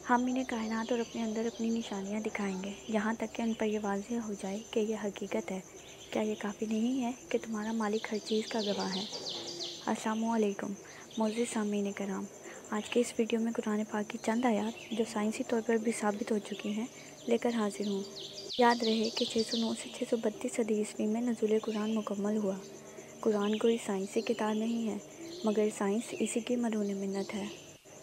ہم انہیں کائنات اور اپنے اندر اپنی نشانیاں دکھائیں گے یہاں تک کہ ان پر یہ واضح ہو جائے کہ یہ حقیقت ہے۔ کیا یہ کافی نہیں ہے کہ تمہارا مالک ہر چیز کا گواہ ہے؟ السلام علیکم معزز سامعین کرام، آج کے اس ویڈیو میں قرآن پاک کی چند آیات جو سائنسی طور پر بھی ثابت ہو چکی ہیں لے کر حاضر ہوں۔ یاد رہے کہ 609 سے 632 صدی عیسوی میں نزول قرآن مکمل ہوا۔ قرآن کوئی سائنسی کتاب نہیں ہے مگر سائنس اسی کی مرہون منت ہے۔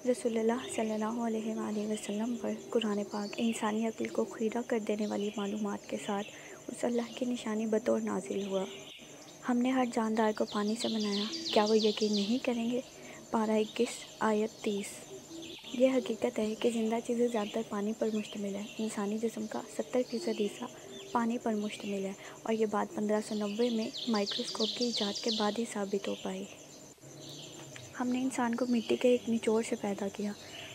رسول اللہ صلی اللہ علیہ وآلہ وسلم پر قرآن پاک انسانی عقل کو خیرہ کر دینے والی معلومات کے ساتھ اس اللہ کی نشانی بطور نازل ہوا۔ ہم نے ہر جاندار کو پانی سے بنایا، کیا وہ یقین نہیں کریں گے؟ پارہ 21 آیت 30۔ یہ حقیقت ہے کہ زندہ چیزیں زیادہ تر پانی پر مشتمل ہیں۔ انسانی جسم کا 70% حصہ پانی پر مشتمل ہے اور یہ بات 1590 میں مائکروسکوپ کی ایجاد کے بعد ہی ثابت ہو پائی۔ ہم نے انسان کو مٹی کے ایک نچوڑ سے پیدا کیا،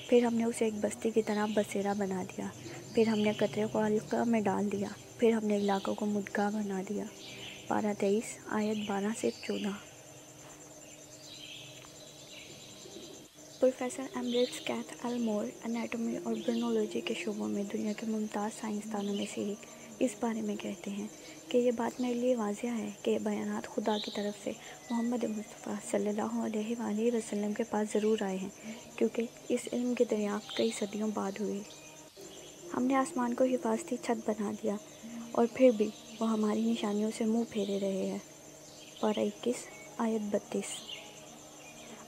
پھر ہم نے اسے ایک بستی کی طرح بسیرا بنا دیا، پھر ہم نے قطرے کو علقہ میں ڈال دیا، پھر ہم نے علاقوں کو مدغہ بنا دیا۔ پارہ 23 آیت 12 سے 14۔ پروفیسر ایمریٹس کیتھ ایل مور انیٹومی اور برنولوجی کے شعبوں میں دنیا کے ممتاز سائنسدانوں میں سے ایک اس بارے میں کہتے ہیں کہ یہ بات میرے لیے واضح ہے کہ یہ بیانات خدا کی طرف سے محمد مصطفیٰ صلی اللہ علیہ وآلہ وسلم کے پاس ضرور آئے ہیں، کیونکہ اس علم کی دریافت کئی صدیوں بعد ہوئی۔ ہم نے آسمان کو حفاظتی چھت بنا دیا اور پھر بھی وہ ہماری نشانیوں سے منہ پھیرے رہے ہیں۔ پارہ 21 آیت 32۔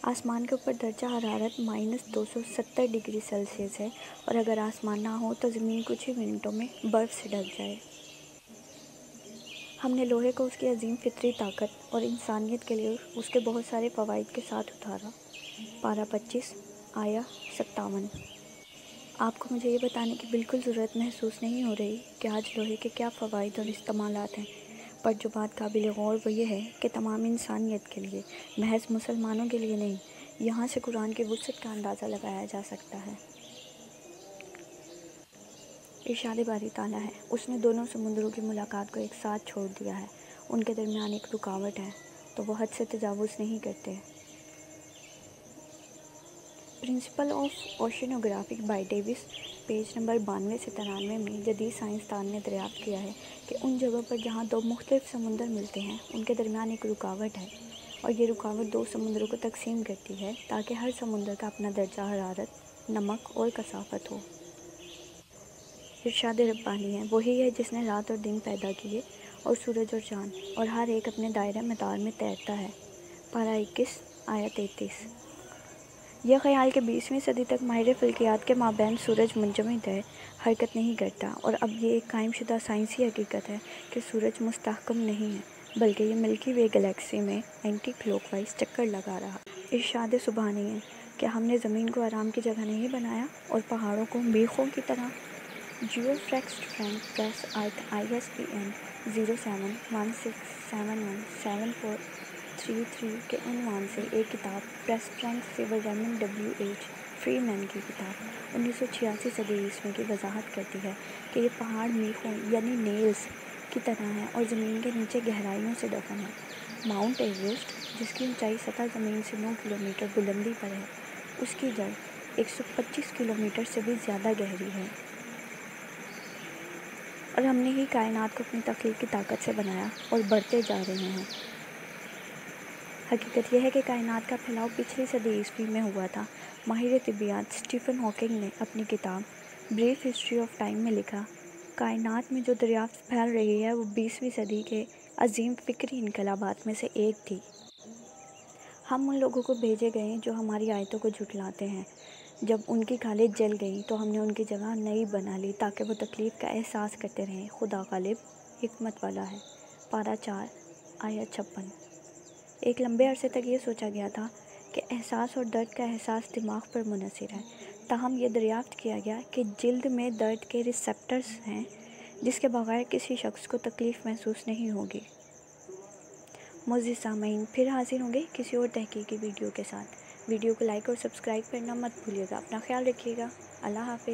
آسمان کے اوپر درجہ حرارت -270 ڈگری سیلسیس ہے اور اگر آسمان نہ ہو تو زمین کچھ ہی منٹوں میں برف سے ڈھک جائے۔ ہم نے لوہے کو اس کی عظیم فطری طاقت اور انسانیت کے لیے اس کے بہت سارے فوائد کے ساتھ اتارا۔ پارہ 25 آیت 57۔ آپ کو مجھے یہ بتانے کی بالکل ضرورت محسوس نہیں ہو رہی کہ آج لوہے کے کیا فوائد اور استعمالات ہیں، پر جو بات قابل غور وہ یہ ہے کہ تمام انسانیت کے لیے، محض مسلمانوں کے لیے نہیں۔ یہاں سے قرآن کی وسعت کا اندازہ لگایا جا سکتا ہے۔ ارشاد باری تعالیٰ ہے، اس نے دونوں سمندروں کی ملاقات کو ایک ساتھ چھوڑ دیا ہے، ان کے درمیان ایک رکاوٹ ہے تو وہ حد سے تجاوز نہیں کرتے۔ Principle of oceanography by Davis, page number 92 سے 93 میں جدید سائنسدان نے دریافت کیا ہے کہ ان جگہوں پر جہاں دو مختلف سمندر ملتے ہیں ان کے درمیان ایک رکاوٹ ہے، اور یہ رکاوٹ دو سمندروں کو تقسیم کرتی ہے تاکہ ہر سمندر کا اپنا درجہ حرارت، نمک اور کثافت ہو۔ ارشاد ربانی ہے، وہی ہے جس نے رات اور دن پیدا کیے اور سورج اور چاند، اور ہر ایک اپنے دائرۂ مدار میں تیرتا ہے۔ پارہ 21 آیت 33۔ یہ خیال کہ 20ویں صدی تک ماہر فلکیات کے مابین سورج منجمد ہے، حرکت نہیں کرتا، اور اب یہ ایک قائم شدہ سائنسی حقیقت ہے کہ سورج مستحکم نہیں ہے بلکہ یہ ملکی وے گلیکسی میں اینٹی کلاک وائز چکر لگا رہا ہے۔ ارشاد سبحانی ہے کہ ہم نے زمین کو آرام کی جگہ نہیں بنایا اور پہاڑوں کو میخوں کی طرح۔ جیو فریکسٹ فرینک پریس ارتھ ISBN 0716717433 کے عنوان سے ایک کتاب، Press Frank Siever Raymond WH Freeman کی کتاب 1986 صدی عیسوی کی وضاحت کرتی ہے کہ یہ پہاڑ میخوں یعنی نیلز کی طرح ہیں اور زمین کے نیچے گہرائیوں سے دفن ہیں۔ ماؤنٹ ایوریسٹ، جس کی اونچائی سطح زمین سے 9 کلومیٹر بلندی پر ہے، اس کی جڑ 125 کلومیٹر سے بھی زیادہ گہری ہے۔ اور ہم نے ہی کائنات کو اپنی تخلیق کی طاقت سے بنایا اور بڑھتے جا رہے ہیں۔ حقیقت یہ ہے کہ کائنات کا پھیلاؤ پچھلی صدی عیسوی میں ہوا تھا۔ ماہر طبیعیات اسٹیفن ہاکنگ نے اپنی کتاب بریف ہسٹری آف ٹائم میں لکھا، کائنات میں جو دریافت پھیل رہی ہے وہ 20ویں صدی کے عظیم فکری انقلابات میں سے ایک تھی۔ ہم ان لوگوں کو بھیجے گئے جو ہماری آیتوں کو جھٹلاتے ہیں۔ جب ان کی کھالیں جل گئیں تو ہم نے ان کی جگہ نئی بنا لی تاکہ وہ تکلیف کا احساس کرتے رہیں۔ خدا غالب، حکمت والا ہے۔ پارہ 4 آیت 56۔ ایک لمبے عرصے تک یہ سوچا گیا تھا کہ احساس اور درد کا احساس دماغ پر منحصر ہے، تاہم یہ دریافت کیا گیا کہ جلد میں درد کے ریسیپٹرز ہیں جس کے بغیر کسی شخص کو تکلیف محسوس نہیں ہوگی۔ معزز سامعین، پھر حاضر ہوں گے کسی اور تحقیقی ویڈیو کے ساتھ۔ ویڈیو کو لائک اور سبسکرائب کرنا مت بھولیے گا۔ اپنا خیال رکھیے گا۔ اللہ حافظ۔